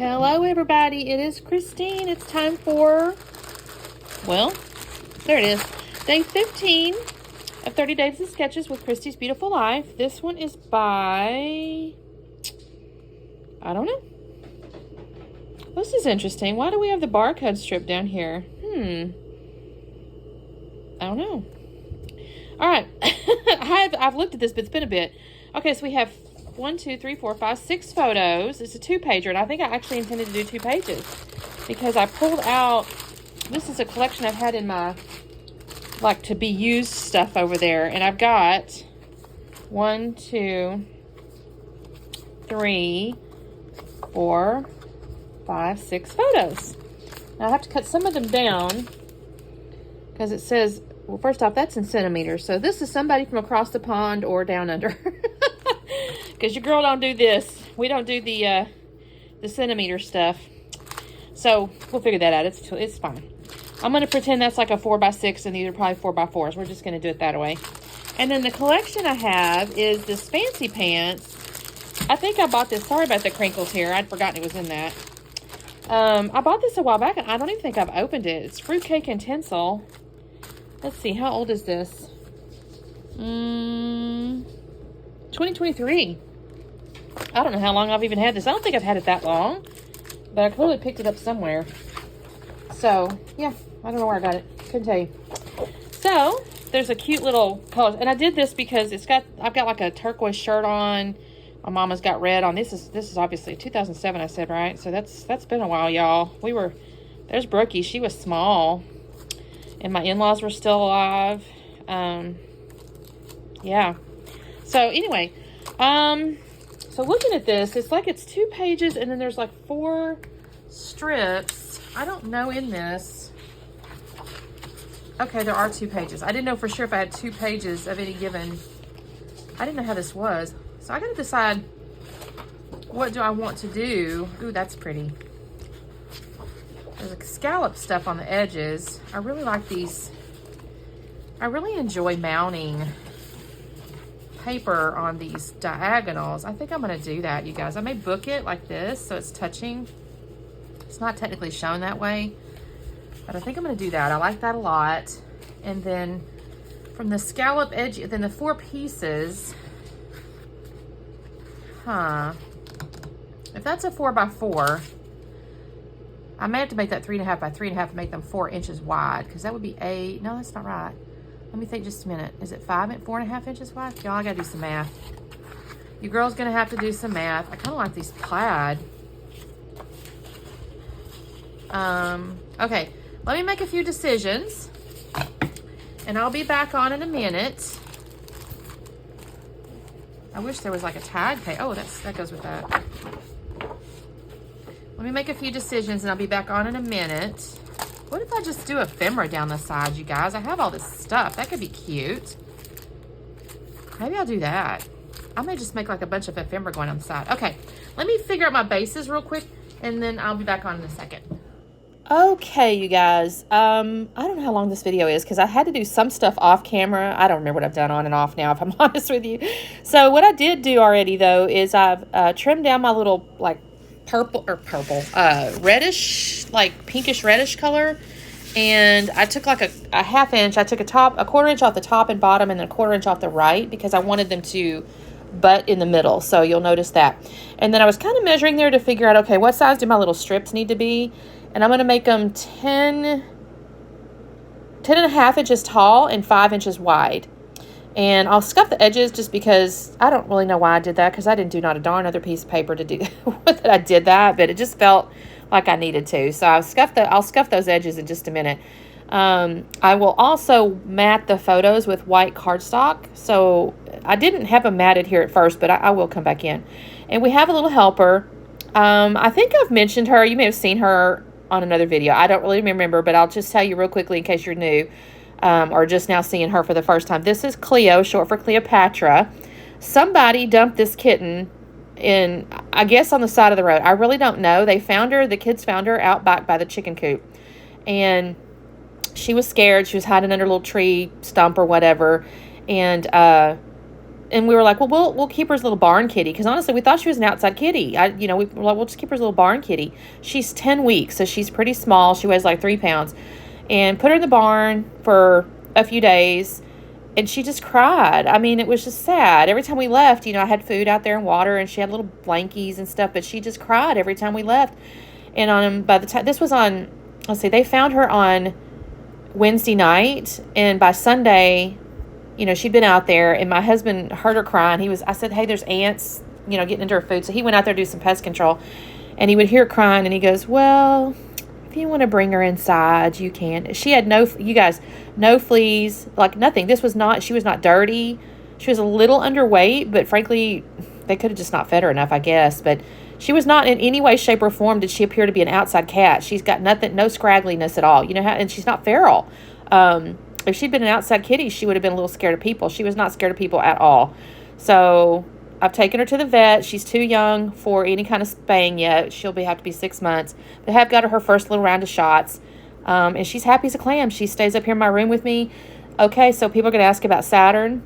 Hello everybody, it is Christine. It's time for, well, there it is. Day 15 of 30 Days of Sketches with Christy's Beautiful Life. This one is by, I don't know. This is interesting. Why do we have the barcode strip down here? I don't know. All right. I've looked at this, but it's been a bit. Okay, so we have 1, 2, 3, 4, 5, 6 photos. It's a 2-pager, and I think I actually intended to do 2 pages because I pulled out, this is a collection I've had in my, like, to be used stuff over there, and I've got 1, 2, 3, 4, 5, 6 photos. Now I have to cut some of them down because it says, well, first off, that's in centimeters, so this is somebody from across the pond or down under. Because your girl don't do this. We don't do the centimeter stuff. So we'll figure that out. It's fine. I'm going to pretend that's like a 4x6 and these are probably 4x4s. We're just going to do it that way. And then the collection I have is this Fancy Pants. I think I bought this. Sorry about the crinkles here. I'd forgotten it was in that. I bought this a while back and I don't even think I've opened it. It's Fruitcake and Tinsel. Let's see. How old is this? 2023. I don't know how long I've even had this. I don't think I've had it that long, but I clearly picked it up somewhere. So, yeah, I don't know where I got it. Couldn't tell you. So, there's a cute little color. And I did this because I've got like a turquoise shirt on. My mama's got red on. This is obviously 2007, I said, right? So that's been a while, y'all. There's Brookie. She was small. And my in-laws were still alive. Yeah. So, anyway, so looking at this, it's like it's 2 pages and then there's like 4 strips. I don't know in this. Okay, there are 2 pages. I didn't know for sure if I had 2 pages of any given. I didn't know how this was. So I got to decide what do I want to do. Ooh, that's pretty. There's like scallop stuff on the edges. I really like these. I really enjoy mounting paper on these diagonals. I think I'm going to do that, you guys. I may book it like this so it's touching. It's not technically shown that way, but I think I'm going to do that. I like that a lot. And then from the scallop edge, then the 4 pieces, if that's a 4x4, I may have to make that 3.5 by 3.5 and make them 4 inches wide, because that would be 8. No, that's not right. Let me think just a minute. Is it 4.5 inches wide? Y'all, I gotta do some math. You girls gonna have to do some math. I kind of like these plaid. Okay, let me make a few decisions, and I'll be back on in a minute. I wish there was like a tag page. Oh, that goes with that. Let me make a few decisions, and I'll be back on in a minute. What if I just do ephemera down the side, you guys? I have all this stuff. That could be cute. Maybe I'll do that. I may just make like a bunch of ephemera going on the side. Okay, let me figure out my bases real quick, and then I'll be back on in a second. Okay, you guys. I don't know how long this video is because I had to do some stuff off camera. I don't remember what I've done on and off now, if I'm honest with you. So what I did do already, though, is I've trimmed down my little, like, reddish, like pinkish reddish color, and I took like a 1/2 inch. I took a 1/4 inch off the top and bottom, and then 1/4 inch off the right, because I wanted them to butt in the middle, so you'll notice that. And then I was kind of measuring there to figure out, okay, what size do my little strips need to be, and I'm going to make them 10.5 inches tall and 5 inches wide. And I'll scuff the edges just because I don't really know why I did that, because I didn't do not a darn other piece of paper to do that I did that, but it just felt like I needed to. So I'll scuff those edges in just a minute. I will also mat the photos with white cardstock. So I didn't have them matted here at first, but I will come back in. And we have a little helper. I think I've mentioned her. You may have seen her on another video. I don't really remember, but I'll just tell you real quickly in case you're new. Or just now seeing her for the first time. This is Cleo, short for Cleopatra. Somebody dumped this kitten in, I guess, on the side of the road. I really don't know. They found her, the kids found her out back by the chicken coop. And she was scared. She was hiding under a little tree stump or whatever. And and we were like, well, we'll keep her as a little barn kitty, because honestly, we thought she was an outside kitty. We were like, we'll just keep her as a little barn kitty. She's 10 weeks, so she's pretty small. She weighs like 3 pounds, and put her in the barn for a few days, and she just cried. I mean, it was just sad. Every time we left, I had food out there and water, and she had little blankies and stuff, but she just cried every time we left. And by the time this was on, let's see, they found her on Wednesday night, and by Sunday, she'd been out there, and my husband heard her crying. I said, hey, there's ants, getting into her food. So he went out there to do some pest control, and he would hear her crying, and he goes, well, if you want to bring her inside, you can. She had no fleas, like nothing. She was not dirty. She was a little underweight, but frankly, they could have just not fed her enough, I guess. But she was not in any way, shape, or form did she appear to be an outside cat. She's got nothing, no scraggliness at all. And she's not feral. If she'd been an outside kitty, she would have been a little scared of people. She was not scared of people at all. So I've taken her to the vet. She's too young for any kind of spaying yet. She'll have to be 6 months. But I have got her first little round of shots. And she's happy as a clam. She stays up here in my room with me. Okay, so people are going to ask about Saturn.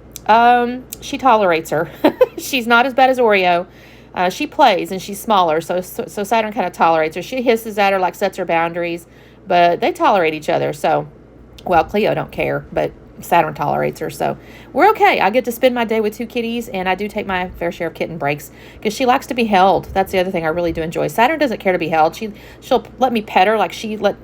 She tolerates her. She's not as bad as Oreo. She plays, and she's smaller, so Saturn kind of tolerates her. She hisses at her, like sets her boundaries, but they tolerate each other. So, well, Cleo don't care, but Saturn tolerates her, so we're okay. I get to spend my day with 2 kitties, and I do take my fair share of kitten breaks because she likes to be held. That's the other thing I really do enjoy. Saturn doesn't care to be held. She'll let me pet her, like she's like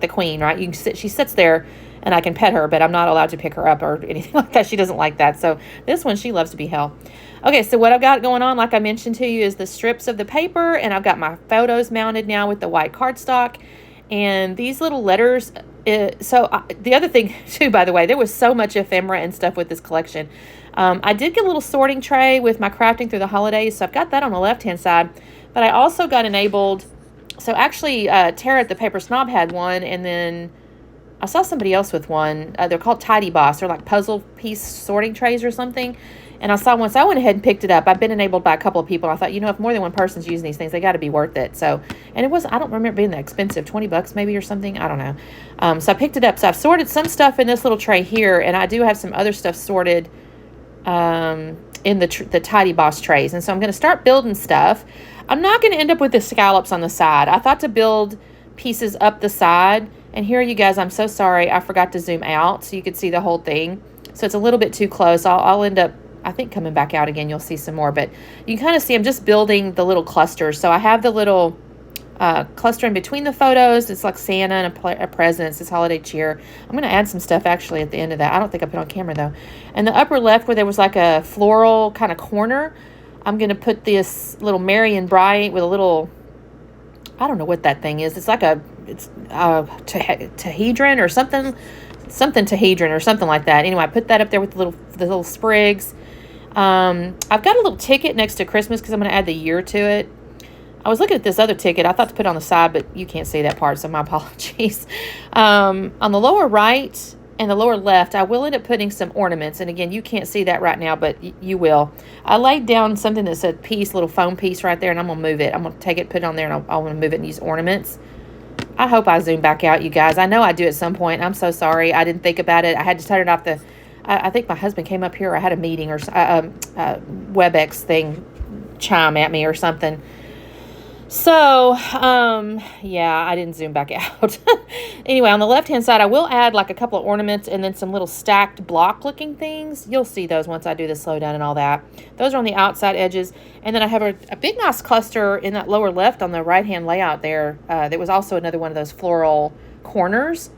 the queen, right? She sits there, and I can pet her, but I'm not allowed to pick her up or anything like that. She doesn't like that. So this one, she loves to be held. Okay, so what I've got going on, like I mentioned to you, is the strips of the paper, and I've got my photos mounted now with the white cardstock, and these little letters. The other thing, too, by the way, there was so much ephemera and stuff with this collection. I did get a little sorting tray with my crafting through the holidays, so I've got that on the left-hand side, but I also got enabled. So actually, Tara at the Paper Snob had one, and then I saw somebody else with one. They're called Tidy Boss. They're like puzzle piece sorting trays or something. And I saw one, so I went ahead and picked it up. I've been enabled by a couple of people. I thought, if more than one person's using these things, they got to be worth it. So, and I don't remember being that expensive, $20 maybe or something. I don't know. So I picked it up. So I've sorted some stuff in this little tray here, and I do have some other stuff sorted in the Tidy Boss trays. And so I'm going to start building stuff. I'm not going to end up with the scallops on the side. I thought to build pieces up the side. And here, you guys, I'm so sorry. I forgot to zoom out so you could see the whole thing. So it's a little bit too close. I'll end up, I think, coming back out again. You'll see some more. But you can kind of see I'm just building the little clusters. So I have the little cluster in between the photos. It's like Santa and a present. It's this holiday cheer. I'm going to add some stuff actually at the end of that. I don't think I put on camera though. And the upper left where there was like a floral kind of corner, I'm going to put this little Merry and Bright with a little, I don't know what that thing is. It's like it's tahedron or something tahedron or something like that. Anyway, I put that up there with the little sprigs. I've got a little ticket next to Christmas because I'm going to add the year to it. I was looking at this other ticket. I thought to put it on the side, but you can't see that part, so my apologies. On the lower right and the lower left, I will end up putting some ornaments. And again, you can't see that right now, but you will. I laid down something that said piece, little foam piece right there, and I'm going to move it. I'm going to take it, put it on there, and I want to move it and use ornaments. I hope I zoom back out, you guys. I know I do at some point. I'm so sorry. I didn't think about it. I had to turn it off I think my husband came up here. I had a meeting or WebEx thing chime at me or something. So, yeah, I didn't zoom back out. Anyway, on the left-hand side, I will add like a couple of ornaments and then some little stacked block-looking things. You'll see those once I do the slowdown and all that. Those are on the outside edges. And then I have a big, nice cluster in that lower left on the right-hand layout there. There was also another one of those floral corners.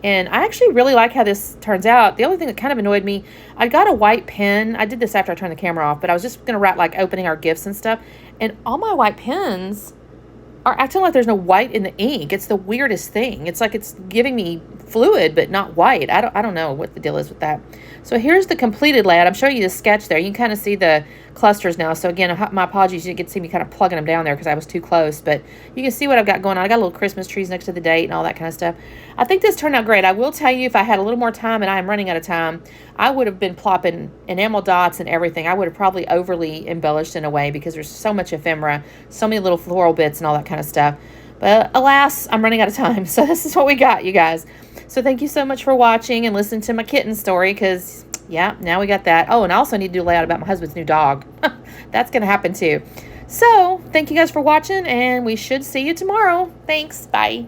And I actually really like how this turns out. The only thing that kind of annoyed me, I got a white pen. I did this after I turned the camera off, but I was just going to write like opening our gifts and stuff. And all my white pens are acting like there's no white in the ink. It's the weirdest thing. It's like it's giving me fluid, but not white. I don't know what the deal is with that. So here's the completed layout. I'm showing you the sketch there. You can kind of see the clusters now. So again, my apologies. You didn't get to see me kind of plugging them down there because I was too close. But you can see what I've got going on. I got little Christmas trees next to the date and all that kind of stuff. I think this turned out great. I will tell you, if I had a little more time, and I am running out of time, I would have been plopping enamel dots and everything. I would have probably overly embellished in a way because there's so much ephemera, so many little floral bits and all that kind of stuff. But alas, I'm running out of time. So this is what we got, you guys. So thank you so much for watching and listening to my kitten story because Yeah, now we got that. Oh, and I also need to do a layout about my husband's new dog. That's going to happen too. So, thank you guys for watching, and we should see you tomorrow. Thanks. Bye.